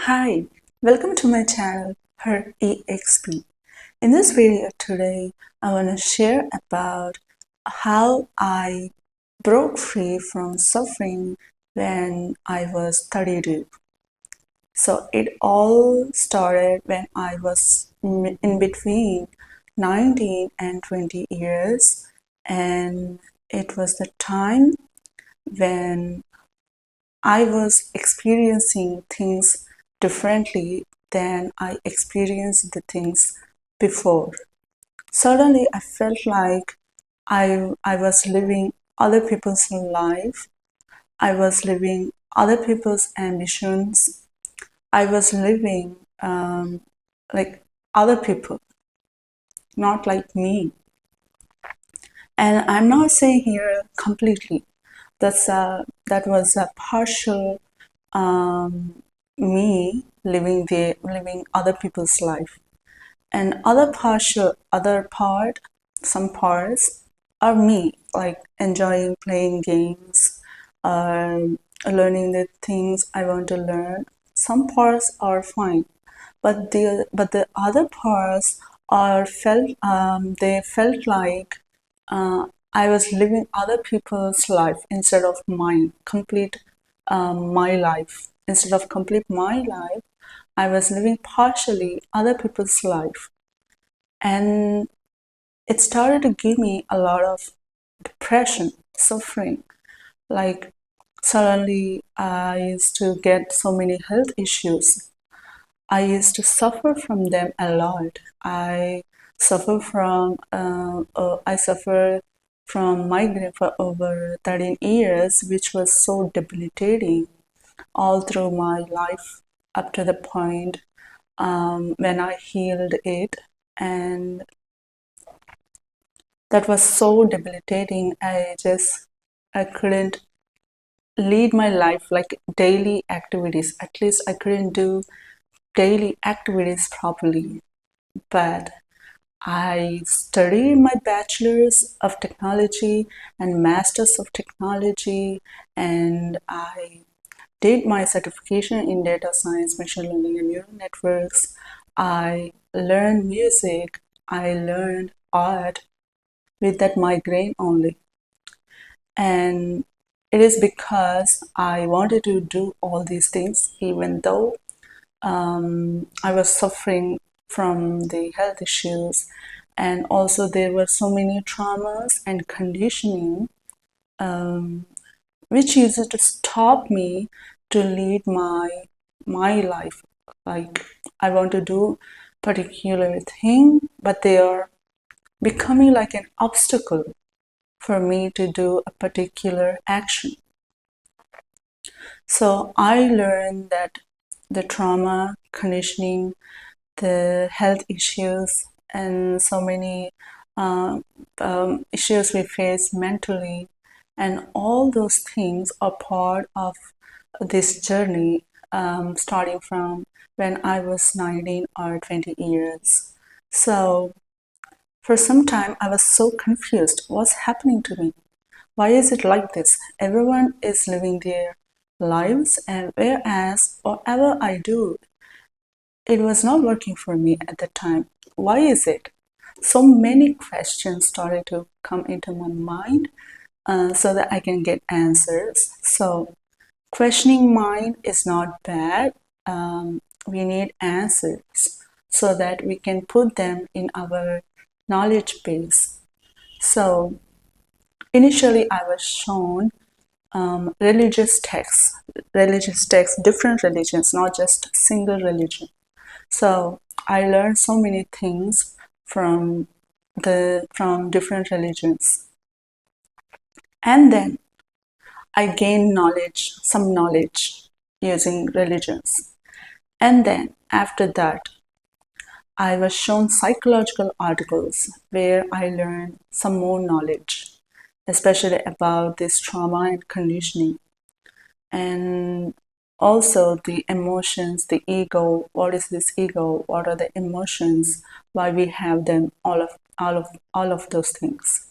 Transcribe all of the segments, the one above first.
Hi, welcome to my channel, Her EXP. In this video today, I want to share about how I broke free from suffering when I was 32. So it all started when I was in between 19 and 20 years, and it was the time when I was experiencing things differently than I experienced the things before. Suddenly, I felt like I was living other people's life. I was living other people's ambitions. I was living like other people, not like me. And I'm not saying here completely. That was a partial me living other people's life, and some parts are me, like enjoying playing games, learning the things I want to learn. Some parts are fine, but the other parts are felt they felt like I was living other people's life instead of mine, complete my life. Instead of complete my life, I was living partially other people's life. And it started to give me a lot of depression, suffering. Like, suddenly, I used to get so many health issues. I used to suffer from them a lot. I suffer from migraine for over 13 years, which was so debilitating all through my life up to the point when I healed it. And that was so debilitating. I couldn't lead my life like daily activities. At least I couldn't do daily activities properly. But I studied my bachelor's of technology and master's of technology, and I did my certification in data science, machine learning, and neural networks. I learned music, I learned art with that migraine only. And it is because I wanted to do all these things, even though I was suffering from the health issues, and also there were so many traumas and conditioning which used to stop me to lead my life. Like, I want to do particular thing, but they are becoming like an obstacle for me to do a particular action. So I learned that the trauma, conditioning, the health issues, and so many uh, issues we face mentally, and all those things are part of this journey, starting from when I was 19 or 20 years. So for some time, I was so confused. What's happening to me? Why is it like this? Everyone is living their lives, and whereas whatever I do, it was not working for me at the time. Why is it? So many questions started to come into my mind so that I can get answers. So, questioning mind is not bad. We need answers so that we can put them in our knowledge base. So, initially, I was shown religious texts, different religions, not just single religion. So I learned so many things from different religions, and then I gained some knowledge using religions, and then after that I was shown psychological articles where I learned some more knowledge, especially about this trauma and conditioning, and also the emotions, the ego. What is this ego? What are the emotions? Why we have them? All of those things.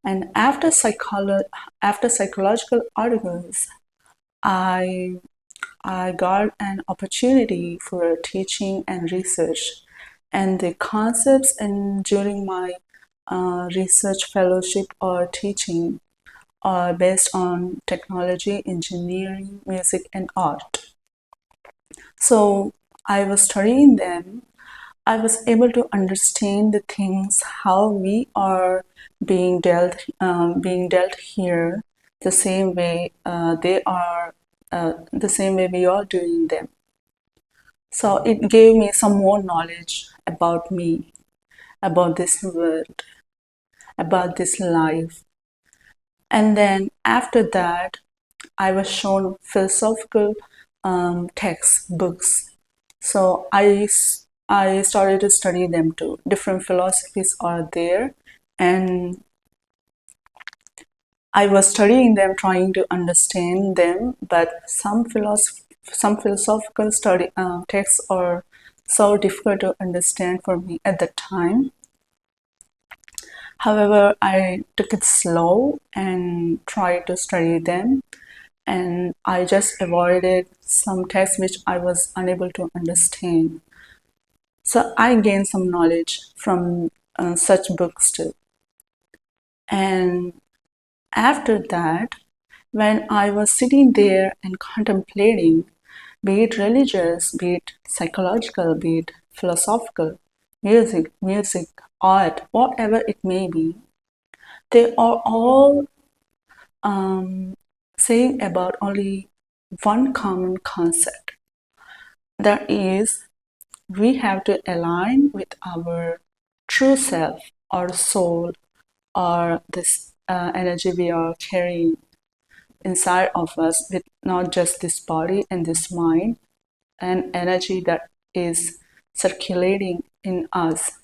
And after psychological articles, I I got an opportunity for teaching and research, and the concepts in during my research fellowship or teaching are based on technology, engineering, music, and art. So I was studying them. I was able to understand the things how we are being dealt here the same way they are the same way we are doing them. So it gave me some more knowledge about me, about this world, about this life. And then after that, I was shown philosophical textbooks. So I started to study them too. Different philosophies are there, and I was studying them, trying to understand them. But some philosophical study texts are so difficult to understand for me at the time. However, I took it slow and tried to study them, and I just avoided some texts which I was unable to understand. So I gained some knowledge from such books too. And after that, when I was sitting there and contemplating, be it religious, be it psychological, be it philosophical, music, art, whatever it may be, they are all saying about only one common concept. That is, we have to align with our true self or soul or this energy we are carrying inside of us with not just this body and this mind and energy that is circulating in us.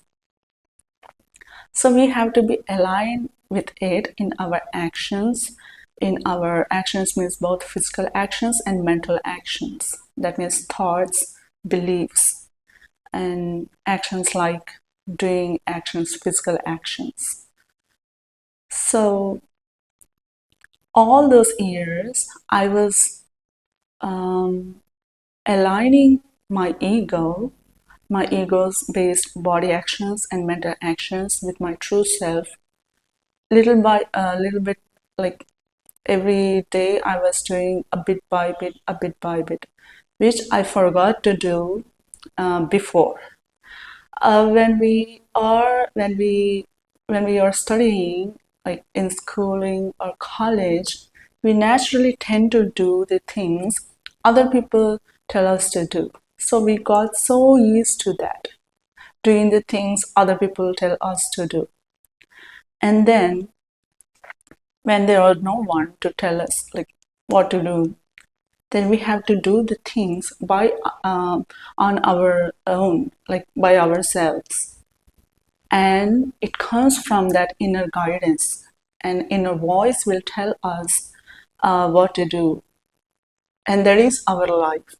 So we have to be aligned with it in our actions. In our actions means both physical actions and mental actions. That means thoughts, beliefs, and actions like doing actions, physical actions. So all those years, I was aligning my ego's based body actions and mental actions with my true self, little by little bit, like every day I was doing a bit by bit, a bit by bit, which I forgot to do before. When we are studying, like in schooling or college, we naturally tend to do the things other people tell us to do. So we got so used to that, doing the things other people tell us to do. And then when there are no one to tell us like what to do, then we have to do the things by on our own, like by ourselves. And it comes from that inner guidance, and inner voice will tell us what to do, and that is our life.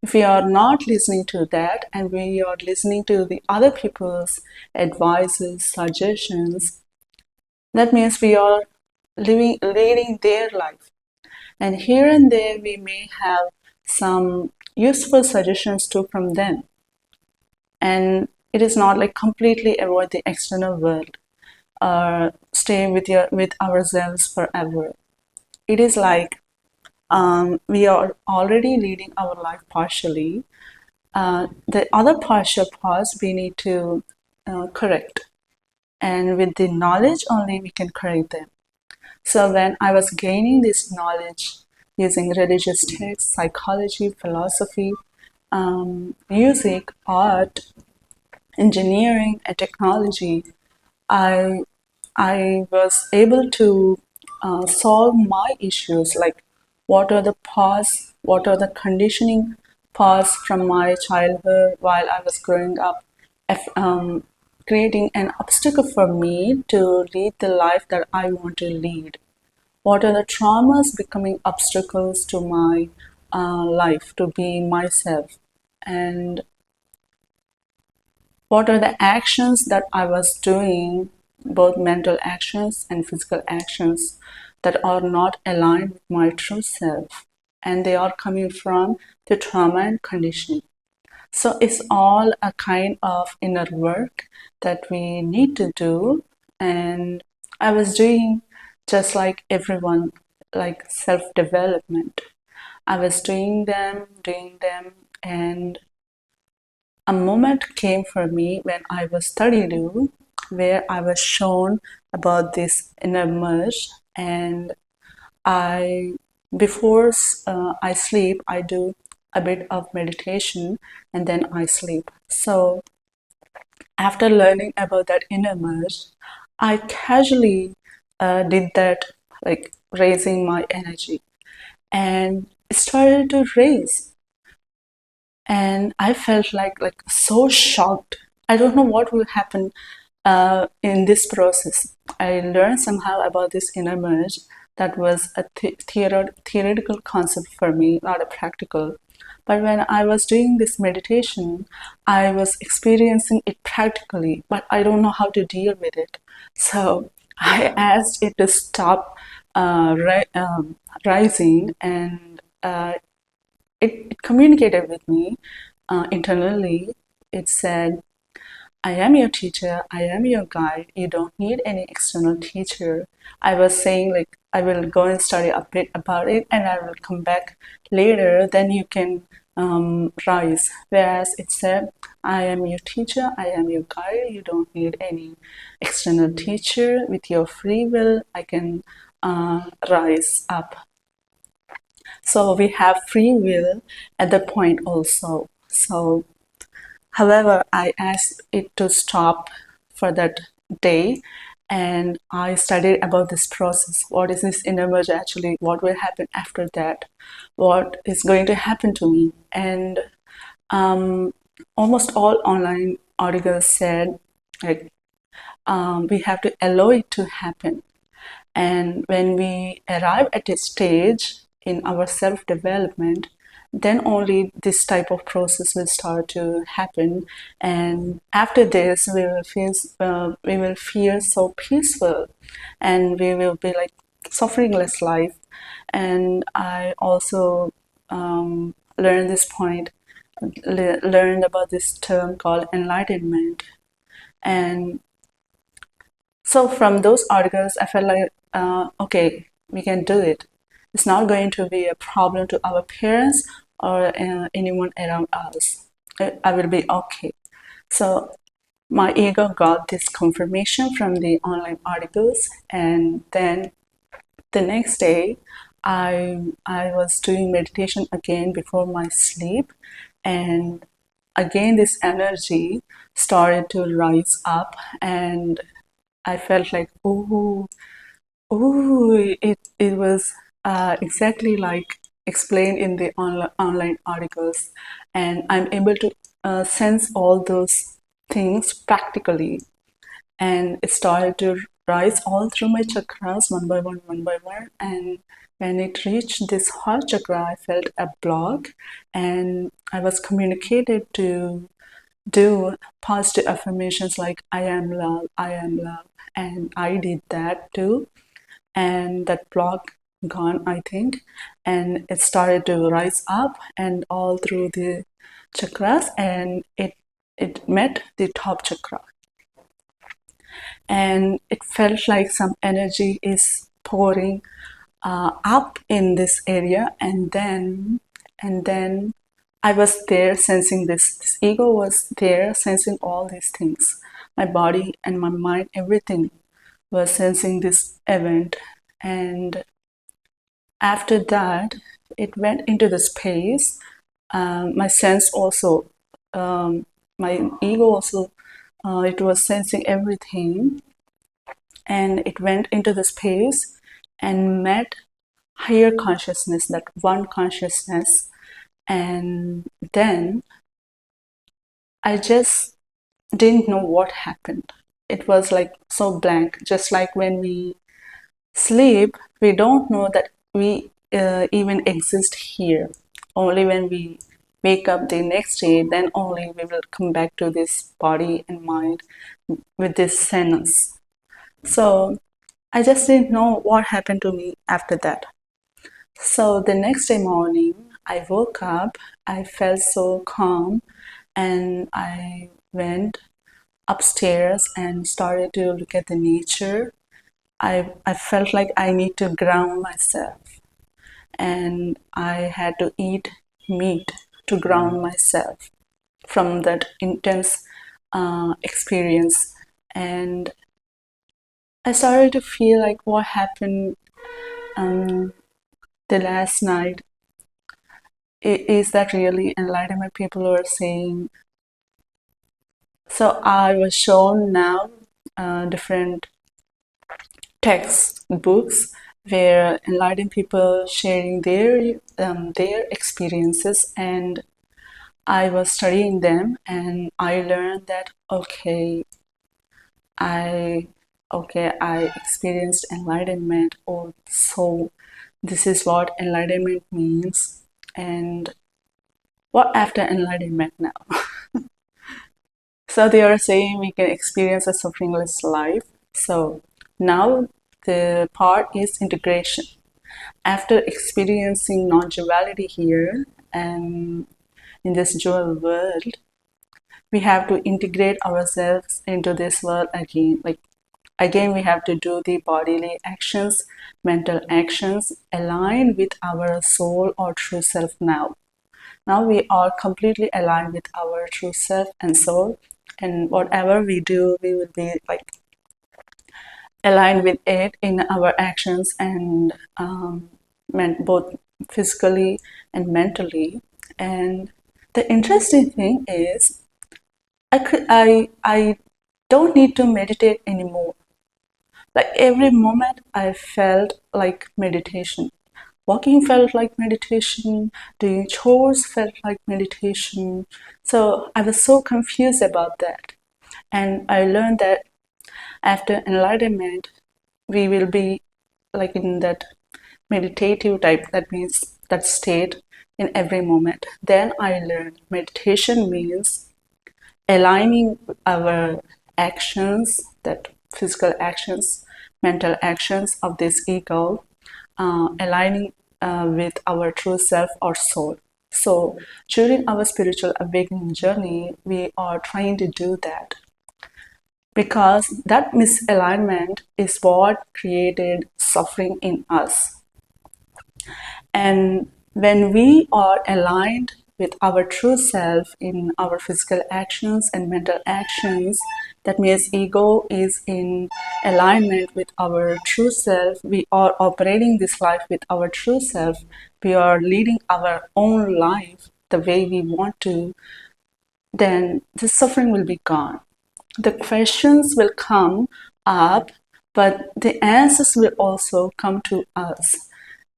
If we are not listening to that and we are listening to the other people's advices, suggestions, that means we are leading their life. And here and there we may have some useful suggestions too from them. And it is not like completely avoid the external world or stay with ourselves forever. It is like we are already leading our life partially. The other partial parts we need to correct, and with the knowledge only we can correct them. So when I was gaining this knowledge using religious texts, psychology, philosophy, music, art, engineering, and technology, I I was able to solve my issues, like what are the past, what are the conditioning past from my childhood while I was growing up, if, creating an obstacle for me to lead the life that I want to lead. What are the traumas becoming obstacles to my life to be myself? And what are the actions that I was doing, both mental actions and physical actions, that are not aligned with my true self? and they are coming from the trauma and conditioning. So it's all a kind of inner work that we need to do. And I was doing just like everyone, like self-development. I was doing them, and a moment came for me when I was 32, where I was shown about this inner merge. And I, before I sleep, I do a bit of meditation and then I sleep. So after learning about that inner merge, I casually did that, like raising my energy, and it started to raise. And I felt like so shocked. I don't know what will happen in this process. I learned somehow about this inner merge that was a theoretical concept for me, not a practical. But when I was doing this meditation, I was experiencing it practically, but I don't know how to deal with it. So I asked it to stop rising, and it communicated with me internally. It said, I am your teacher, I am your guide, you don't need any external teacher. I was saying, like, I will go and study a bit about it and I will come back later, then you can rise. Whereas it said, I am your teacher, I am your guide, you don't need any external teacher. With your free will, I can rise up. So we have free will at the point also. So however, I asked it to stop for that day, and I studied about this process. What is this inner merge actually? What will happen after that? What is going to happen to me? And almost all online articles said, like, we have to allow it to happen. And when we arrive at a stage in our self development, then only this type of process will start to happen. And after this, we will feel so peaceful, and we will be like suffering less life. And I also learned this point, learned about this term called enlightenment. And so from those articles, I felt like, okay, we can do it. It's not going to be a problem to our parents or anyone around us. I will be okay. So my ego got this confirmation from the online articles, and then the next day, I was doing meditation again before my sleep, and again this energy started to rise up, and I felt like, it was exactly like explained in the online articles, and I'm able to sense all those things practically, and it started to rise all through my chakras one by one, and when it reached this heart chakra, I felt a block, and I was communicated to do positive affirmations like I am love, I am love, and I did that too, and that block gone, I think, and it started to rise up and all through the chakras, and it met the top chakra, and it felt like some energy is pouring up in this area, and then I was there sensing this ego was there sensing all these things, my body and my mind, everything was sensing this event. And after that, it went into the space. My sense also, my ego also, it was sensing everything, and it went into the space and met higher consciousness, that one consciousness. And then I just didn't know what happened. It was like so blank, just like when we sleep, we don't know that we even exist here. Only when we wake up the next day, then only we will come back to this body and mind with this sense. So I just didn't know what happened to me after that. So the next day morning, I woke up, I felt so calm, and I went upstairs and started to look at the nature. I felt like I need to ground myself, and I had to eat meat to ground myself from that intense experience. And I started to feel like what happened um, the last night. Is that really enlightenment people were saying? So I was shown now different texts, books where enlightened people sharing their experiences, and I was studying them, and I learned that I I experienced enlightenment. Oh, so this is what enlightenment means, and what after enlightenment now? So they are saying we can experience a sufferingless life. So now the part is integration. After experiencing non-duality here and in this dual world, we have to integrate ourselves into this world again. Like again, we have to do the bodily actions, mental actions aligned with our soul or true self now. Now we are completely aligned with our true self and soul, and whatever we do, we will be like aligned with it in our actions and both physically and mentally. And the interesting thing is, I don't need to meditate anymore. Like every moment, I felt like meditation. Walking felt like meditation, doing chores felt like meditation. So I was so confused about that. And I learned that after enlightenment, we will be like in that meditative type, that means that state in every moment. Then I learned meditation means aligning our actions, that physical actions, mental actions of this ego, aligning with our true self or soul. So during our spiritual awakening journey, we are trying to do that because that misalignment is what created suffering in us. And when we are aligned with our true self in our physical actions and mental actions, that means ego is in alignment with our true self. We are operating this life with our true self. We are leading our own life the way we want to, then the suffering will be gone. The questions will come up, but the answers will also come to us.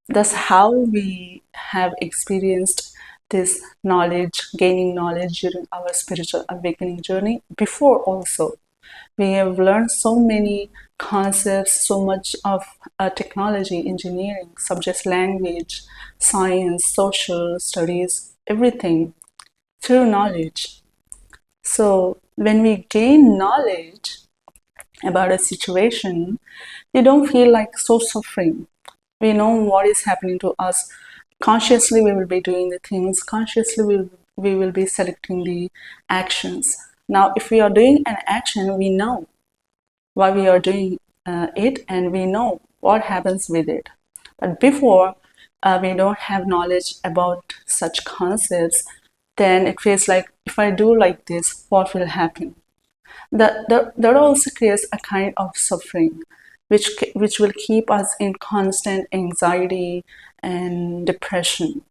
That's how we have experienced this knowledge, gaining knowledge during our spiritual awakening journey. Before also, we have learned so many concepts, so much of technology, engineering, subjects, language, science, social studies, everything through knowledge. So when we gain knowledge about a situation, we don't feel like so suffering. We know what is happening to us. Consciously, we will be doing the things. Consciously, we will be selecting the actions. Now, if we are doing an action, we know why we are doing it and we know what happens with it. But before we don't have knowledge about such concepts, then it feels like if I do like this, what will happen? That also creates a kind of suffering, which will keep us in constant anxiety and depression.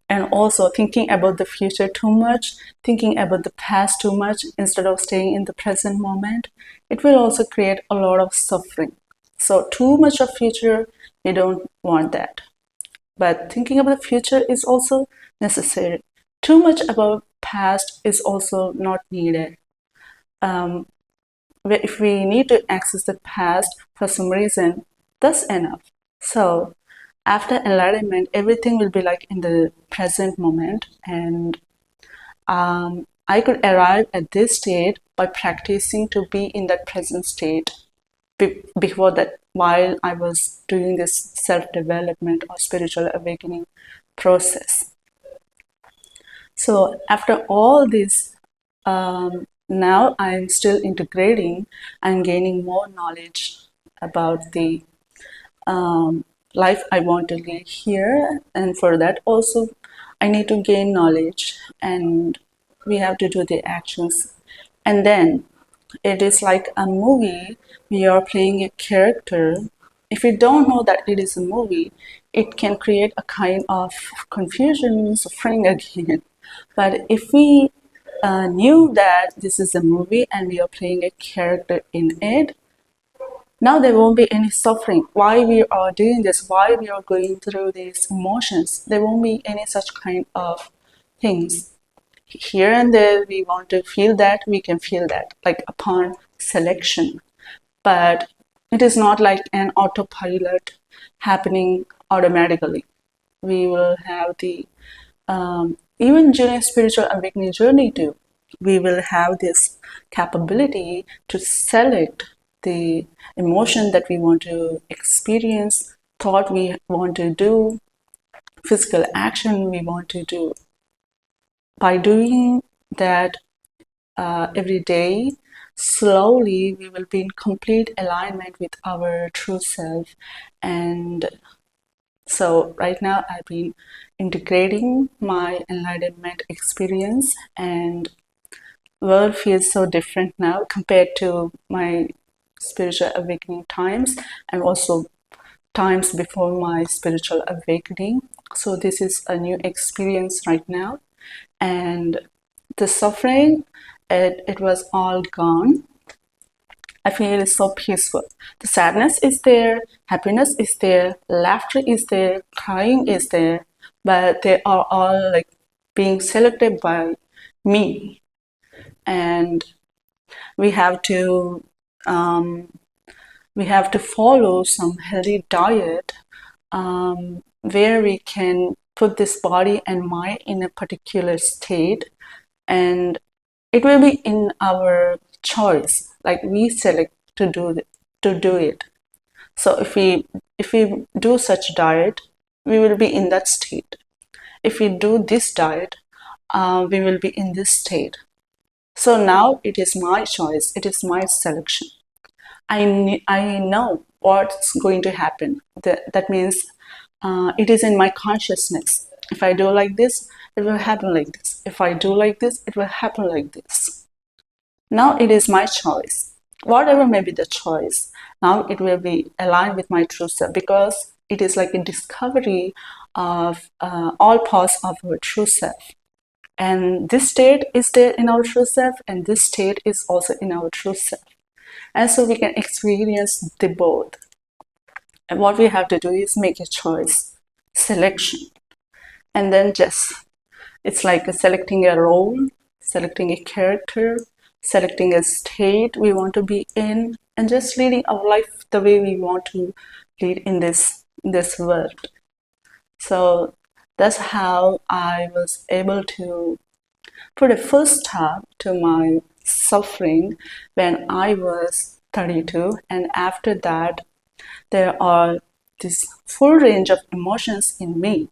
And also thinking about the future too much, thinking about the past too much instead of staying in the present moment, it will also create a lot of suffering. So too much of future, we don't want that. But thinking about the future is also necessary. Too much about past is also not needed. If we need to access the past for some reason, that's enough. So after enlightenment, everything will be like in the present moment, and I could arrive at this state by practicing to be in that present state. before that, while I was doing this self-development or spiritual awakening process. So after all this, now I'm still integrating and gaining more knowledge about the life I want to live here. And for that also, I need to gain knowledge, and we have to do the actions. And then it is like a movie. We are playing a character. If we don't know that it is a movie, it can create a kind of confusion, suffering again. But if we knew that this is a movie and we are playing a character in it, now there won't be any suffering. Why we are doing this, why we are going through these emotions, there won't be any such kind of things. Here and there we want to feel that, we can feel that, like upon selection. But it is not like an autopilot happening automatically. We will have the even during spiritual awakening journey too, we will have this capability to select the emotion that we want to experience, thought we want to do, physical action we want to do. By doing that every day, slowly we will be in complete alignment with our true self. And so right now I've been integrating my enlightenment experience, and world feels so different now compared to my spiritual awakening times, and also times before my spiritual awakening. So this is a new experience right now, and the suffering, it was all gone. I feel so peaceful. The sadness is there, happiness is there, laughter is there, crying is there, but they are all like being selected by me. And we have to follow some healthy diet, where we can put this body and mind in a particular state, and it will be in our choice, like we select to do it. So if we do such diet, we will be in that state. If we do this diet, we will be in this state. So now it is my choice, it is my selection. I know what's going to happen. That means it is in my consciousness. If I do like this, it will happen like this. If I do like this, it will happen like this. Now it is my choice. Whatever may be the choice, now it will be aligned with my true self, because it is like a discovery of all parts of our true self. And this state is there in our true self, and this state is also in our true self. And so we can experience the both. And what we have to do is make a choice, selection. And then just, it's like selecting a role, selecting a character, selecting a state we want to be in, and just leading our life the way we want to lead in this world. So that's how I was able to put a full stop to my suffering when I was 32. And after that, there are this full range of emotions in me,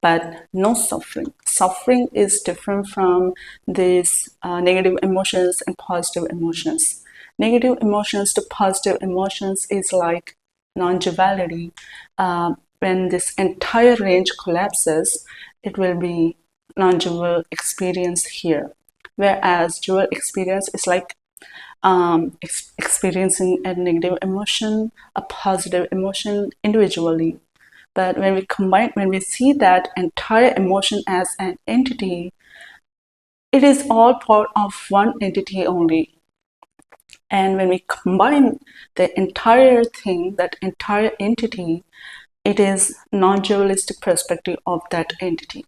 but no suffering. Suffering is different from these negative emotions and positive emotions. Negative emotions to positive emotions is like non-duality. When this entire range collapses, it will be non-dual experience here. Whereas dual experience is like experiencing a negative emotion, a positive emotion individually. But when we combine, when we see that entire emotion as an entity, it is all part of one entity only. And when we combine the entire thing, that entire entity, it is non-dualistic perspective of that entity.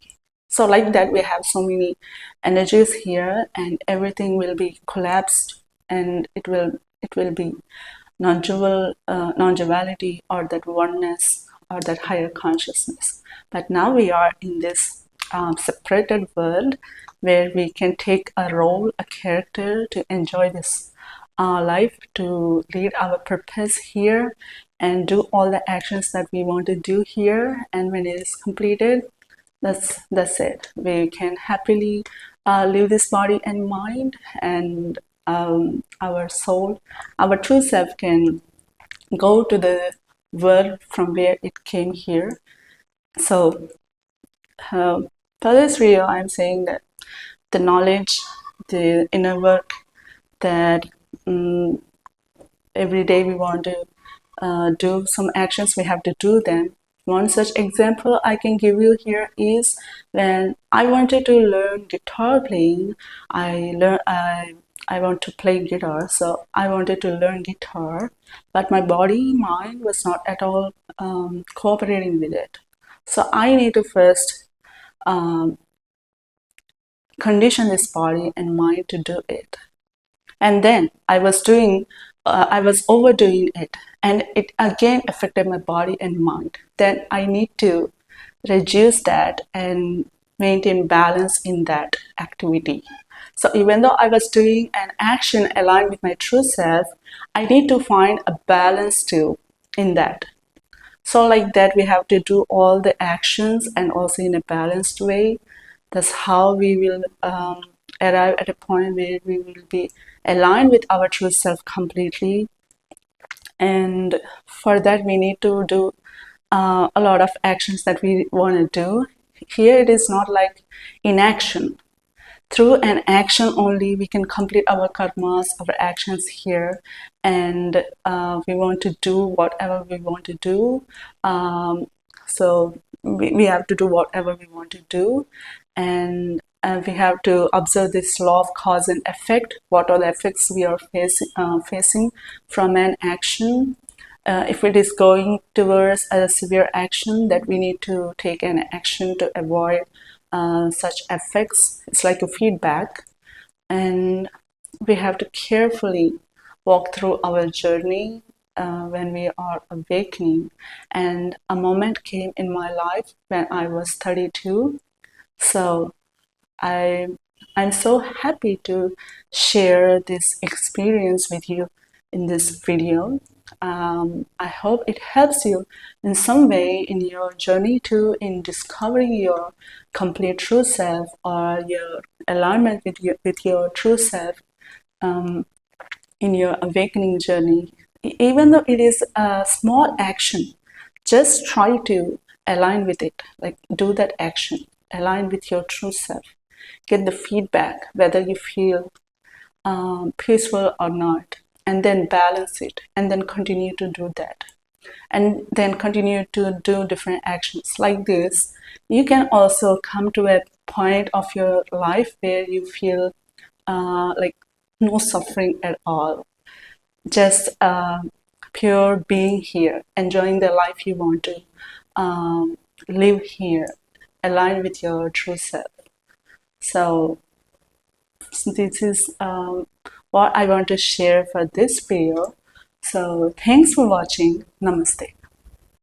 So like that, we have so many energies here, and everything will be collapsed, and it will be non-duality, or that oneness, or that higher consciousness. But now we are in this separated world, where we can take a role, a character, to enjoy this our life, to lead our purpose here, and do all the actions that we want to do here. And when it is completed, that's it. We can happily leave this body and mind, and our soul, our true self, can go to the world from where it came here. So uh, for this video, I'm saying that the knowledge, the inner work that um, every day we want to do some actions, we have to do them. One such example I can give you here is when I wanted to learn guitar playing. I want to play guitar, so I wanted to learn guitar, but my body, mind was not at all cooperating with it. So I need to first um, condition this body and mind to do it. And then I was overdoing it, and it again affected my body and mind. Then I need to reduce that and maintain balance in that activity. So even though I was doing an action aligned with my true self, I need to find a balance too in that. So like that, we have to do all the actions and also in a balanced way. That's how we will arrive at a point where we will be aligned with our true self completely. And for that, we need to do a lot of actions that we want to do. Here, it is not like inaction. Through an action only, we can complete our karmas, our actions here, and we want to do whatever we want to do. So we have to do whatever we want to do, and we have to observe this law of cause and effect. What are the effects we are facing from an action? If it is going towards a severe action, that we need to take an action to avoid such effects. It's like a feedback, and we have to carefully walk through our journey when we are awakening. And a moment came in my life when I was 32. So I'm so happy to share this experience with you in this video. I hope it helps you in some way in your journey to in discovering your complete true self, or your alignment with your true self in your awakening journey. Even though it is a small action, just try to align with it. Like, do that action, align with your true self, get the feedback whether you feel peaceful or not, and then balance it, and then continue to do that, and then continue to do different actions like this. You can also come to a point of your life where you feel like no suffering at all, just pure being here, enjoying the life you want to live here, align with your true self. So this is what I want to share for this video. So thanks for watching. Namaste.